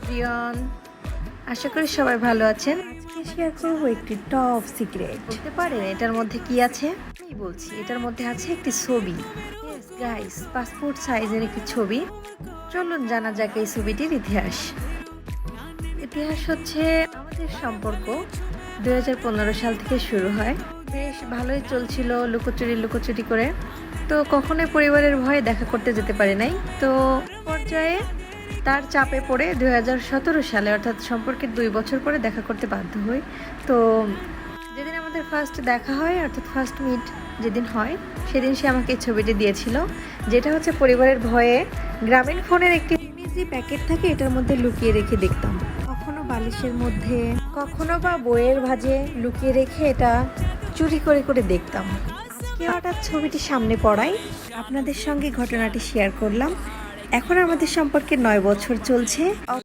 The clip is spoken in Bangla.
এভরিওয়ান, আশা করি সবাই ভালো আছেন। আজকে শেয়ার করবো একটি টপ সিক্রেট। বলতে পারেন এটার মধ্যে কি আছে? আমি বলছি, এটার মধ্যে আছে একটি ছবি। ইয়েস গাইস, পাসপোর্ট সাইজের একটি ছবি। চলুন জানা যাক এই ছবিটির ইতিহাস। ইতিহাস হচ্ছে আমাদের সম্পর্ক 2015 সাল থেকে শুরু হয়। বেশ ভালোই চলছিল লুকোচুরি করে। তো কখনোই পরিবারের ভয়ে দেখা করতে যেতে পারি নাই। তো পর্যায়ে তার চাপে পড়ে 2017 সালে, অর্থাৎ সম্পর্কের 2 বছর পরে দেখা করতে বাধ্য হই। তো যেদিন আমাদের ফার্স্ট দেখা হয়, অর্থাৎ ফার্স্ট মিট যেদিন হয়, সেদিন সে আমাকে এই ছবিটি দিয়েছিল, যেটা হচ্ছে পরিবারের ভয়ে গ্রামীণ ফোনের একটি ইমেজি প্যাকেট থাকে, এটার মধ্যে লুকিয়ে রেখে দেখতাম। কখনো বালিশের মধ্যে, কখনো বা বইয়ের ভাঁজে লুকিয়ে রেখে এটা চুরি করে দেখতাম। আজকে হঠাৎ ছবিটি সামনে পড়ায় আপনাদের সঙ্গে ঘটনাটি শেয়ার করলাম। এখন আমাদের সম্পর্কে 9 বছর চলছে।